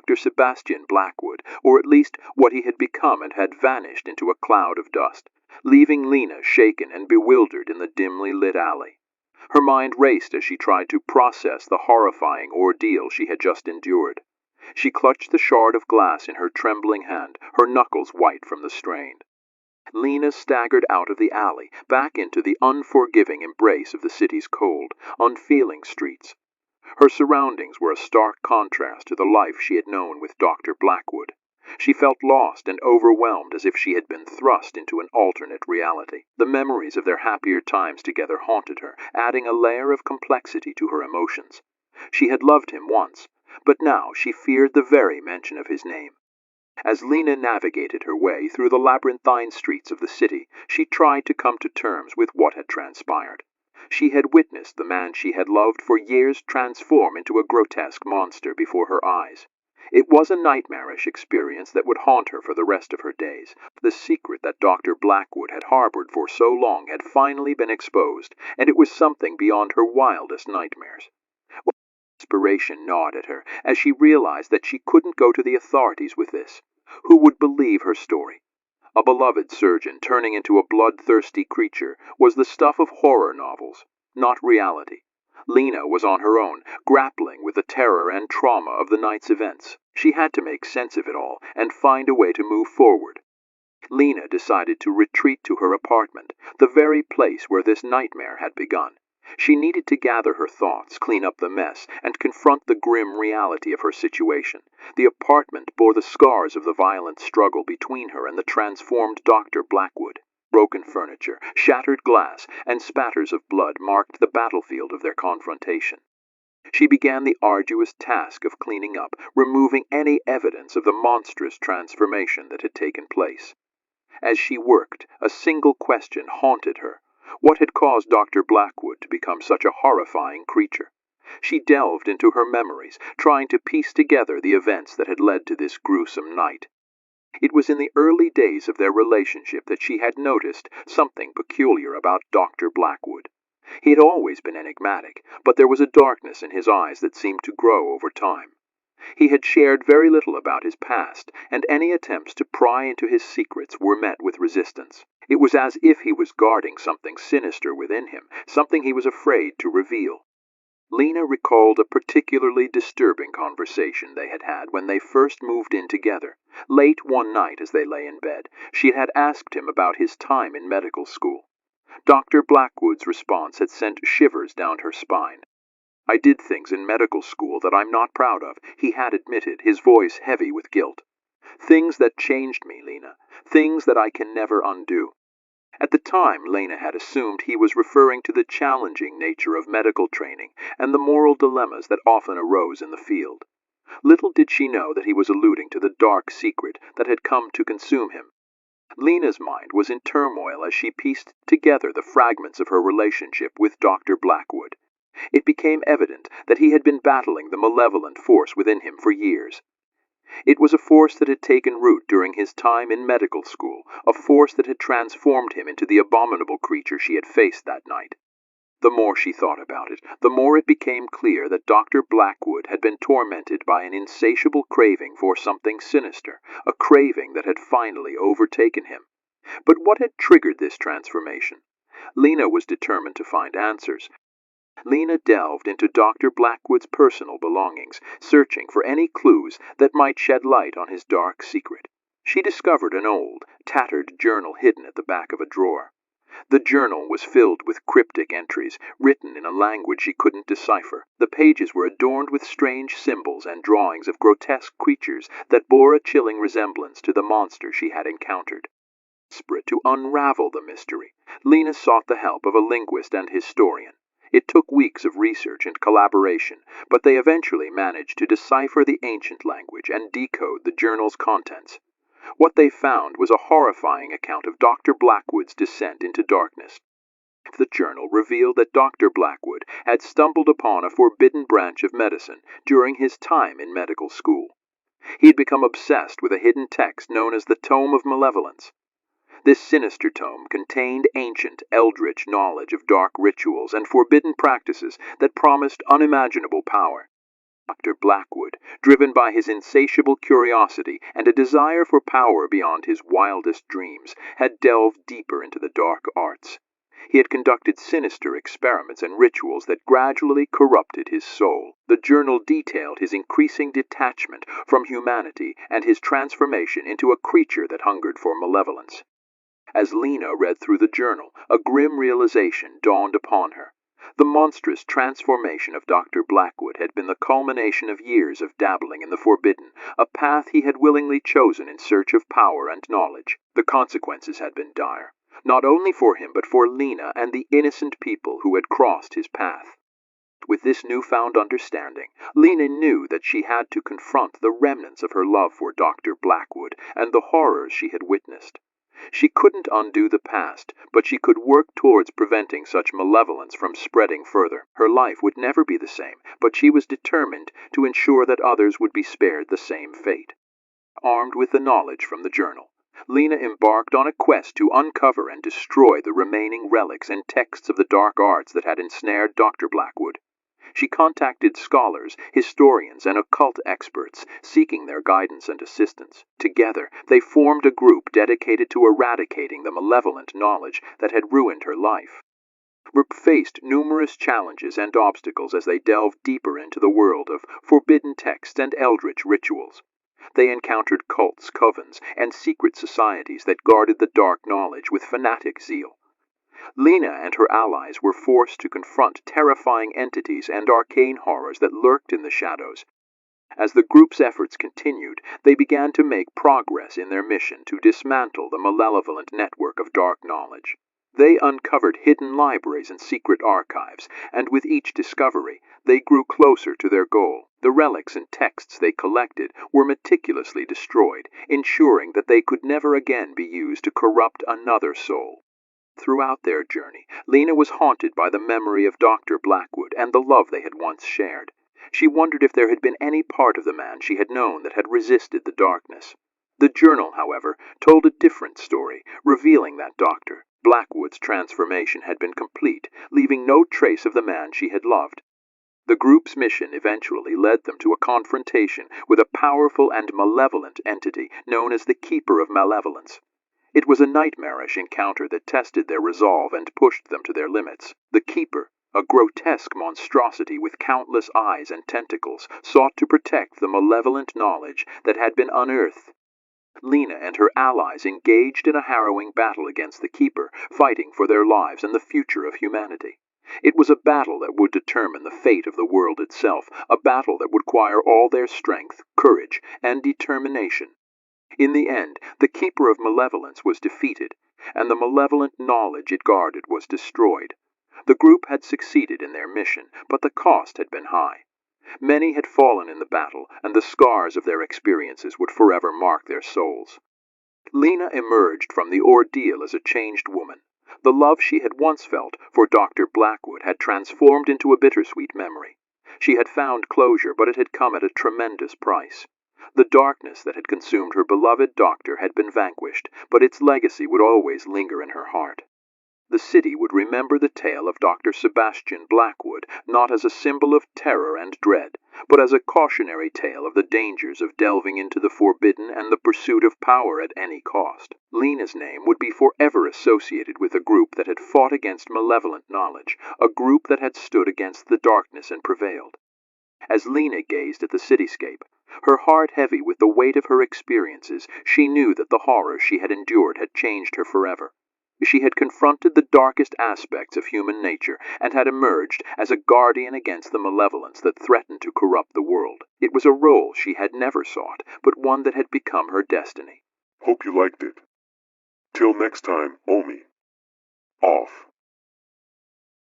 Dr. Sebastian Blackwood, or at least what he had become, and had vanished into a cloud of dust, leaving Lena shaken and bewildered in the dimly lit alley. Her mind raced as she tried to process the horrifying ordeal she had just endured. She clutched the shard of glass in her trembling hand, her knuckles white from the strain. Lena staggered out of the alley, back into the unforgiving embrace of the city's cold, unfeeling streets. Her surroundings were a stark contrast to the life she had known with Dr. Blackwood. She felt lost and overwhelmed, as if she had been thrust into an alternate reality. The memories of their happier times together haunted her, adding a layer of complexity to her emotions. She had loved him once, but now she feared the very mention of his name. As Lena navigated her way through the labyrinthine streets of the city, she tried to come to terms with what had transpired. She had witnessed the man she had loved for years transform into a grotesque monster before her eyes. It was a nightmarish experience that would haunt her for the rest of her days. The secret that Dr. Blackwood had harbored for so long had finally been exposed, and it was something beyond her wildest nightmares. Desperation gnawed at her as she realized that she couldn't go to the authorities with this. Who would believe her story? A beloved surgeon turning into a bloodthirsty creature was the stuff of horror novels, not reality. Lena was on her own, grappling with the terror and trauma of the night's events. She had to make sense of it all and find a way to move forward. Lena decided to retreat to her apartment, the very place where this nightmare had begun. She needed to gather her thoughts, clean up the mess, and confront the grim reality of her situation. The apartment bore the scars of the violent struggle between her and the transformed Dr. Blackwood. Broken furniture, shattered glass, and spatters of blood marked the battlefield of their confrontation. She began the arduous task of cleaning up, removing any evidence of the monstrous transformation that had taken place. As she worked, a single question haunted her. What had caused Dr. Blackwood to become such a horrifying creature? She delved into her memories, trying to piece together the events that had led to this gruesome night. It was in the early days of their relationship that she had noticed something peculiar about Dr. Blackwood. He had always been enigmatic, but there was a darkness in his eyes that seemed to grow over time. He had shared very little about his past, and any attempts to pry into his secrets were met with resistance. It was as if he was guarding something sinister within him, something he was afraid to reveal. Lena recalled a particularly disturbing conversation they had had when they first moved in together. Late one night as they lay in bed, she had asked him about his time in medical school. Dr. Blackwood's response had sent shivers down her spine. "I did things in medical school that I'm not proud of," he had admitted, his voice heavy with guilt. "Things that changed me, Lena. Things that I can never undo." At the time, Lena had assumed he was referring to the challenging nature of medical training and the moral dilemmas that often arose in the field. Little did she know that he was alluding to the dark secret that had come to consume him. Lena's mind was in turmoil as she pieced together the fragments of her relationship with Dr. Blackwood. It became evident that he had been battling the malevolent force within him for years. It was a force that had taken root during his time in medical school, a force that had transformed him into the abominable creature she had faced that night. The more she thought about it, the more it became clear that Dr. Blackwood had been tormented by an insatiable craving for something sinister, a craving that had finally overtaken him. But what had triggered this transformation? Lena was determined to find answers. Lena delved into Dr. Blackwood's personal belongings, searching for any clues that might shed light on his dark secret. She discovered an old, tattered journal hidden at the back of a drawer. The journal was filled with cryptic entries, written in a language she couldn't decipher. The pages were adorned with strange symbols and drawings of grotesque creatures that bore a chilling resemblance to the monster she had encountered. Desperate to unravel the mystery, Lena sought the help of a linguist and historian. It took weeks of research and collaboration, but they eventually managed to decipher the ancient language and decode the journal's contents. What they found was a horrifying account of Dr. Blackwood's descent into darkness. The journal revealed that Dr. Blackwood had stumbled upon a forbidden branch of medicine during his time in medical school. He had become obsessed with a hidden text known as the Tome of Malevolence. This sinister tome contained ancient, eldritch knowledge of dark rituals and forbidden practices that promised unimaginable power. Dr. Blackwood, driven by his insatiable curiosity and a desire for power beyond his wildest dreams, had delved deeper into the dark arts. He had conducted sinister experiments and rituals that gradually corrupted his soul. The journal detailed his increasing detachment from humanity and his transformation into a creature that hungered for malevolence. As Lena read through the journal, a grim realization dawned upon her. The monstrous transformation of Dr. Blackwood had been the culmination of years of dabbling in the forbidden, a path he had willingly chosen in search of power and knowledge. The consequences had been dire, not only for him but for Lena and the innocent people who had crossed his path. With this newfound understanding, Lena knew that she had to confront the remnants of her love for Dr. Blackwood and the horrors she had witnessed. She couldn't undo the past, but she could work towards preventing such malevolence from spreading further. Her life would never be the same, but she was determined to ensure that others would be spared the same fate. Armed with the knowledge from the journal, Lena embarked on a quest to uncover and destroy the remaining relics and texts of the dark arts that had ensnared Dr. Blackwood. She contacted scholars, historians, and occult experts, seeking their guidance and assistance. Together, they formed a group dedicated to eradicating the malevolent knowledge that had ruined her life. Group faced numerous challenges and obstacles as they delved deeper into the world of forbidden texts and eldritch rituals. They encountered cults, covens, and secret societies that guarded the dark knowledge with fanatic zeal. Lena and her allies were forced to confront terrifying entities and arcane horrors that lurked in the shadows. As the group's efforts continued, they began to make progress in their mission to dismantle the malevolent network of dark knowledge. They uncovered hidden libraries and secret archives, and with each discovery, they grew closer to their goal. The relics and texts they collected were meticulously destroyed, ensuring that they could never again be used to corrupt another soul. Throughout their journey, Lena was haunted by the memory of Dr. Blackwood and the love they had once shared. She wondered if there had been any part of the man she had known that had resisted the darkness. The journal, however, told a different story, revealing that Dr. Blackwood's transformation had been complete, leaving no trace of the man she had loved. The group's mission eventually led them to a confrontation with a powerful and malevolent entity known as the Keeper of Malevolence. It was a nightmarish encounter that tested their resolve and pushed them to their limits. The Keeper, a grotesque monstrosity with countless eyes and tentacles, sought to protect the malevolent knowledge that had been unearthed. Lena and her allies engaged in a harrowing battle against the Keeper, fighting for their lives and the future of humanity. It was a battle that would determine the fate of the world itself, a battle that would require all their strength, courage, and determination. In the end, the Keeper of Malevolence was defeated, and the malevolent knowledge it guarded was destroyed. The group had succeeded in their mission, but the cost had been high. Many had fallen in the battle, and the scars of their experiences would forever mark their souls. Lena emerged from the ordeal as a changed woman. The love she had once felt for Dr. Blackwood had transformed into a bittersweet memory. She had found closure, but it had come at a tremendous price. The darkness that had consumed her beloved doctor had been vanquished, but its legacy would always linger in her heart. The city would remember the tale of Dr. Sebastian Blackwood not as a symbol of terror and dread, but as a cautionary tale of the dangers of delving into the forbidden and the pursuit of power at any cost. Lena's name would be forever associated with a group that had fought against malevolent knowledge, a group that had stood against the darkness and prevailed. As Lena gazed at the cityscape, her heart heavy with the weight of her experiences, she knew that the horrors she had endured had changed her forever. She had confronted the darkest aspects of human nature and had emerged as a guardian against the malevolence that threatened to corrupt the world. It was a role she had never sought, but one that had become her destiny. Hope you liked it. Till next time, Omi. Off.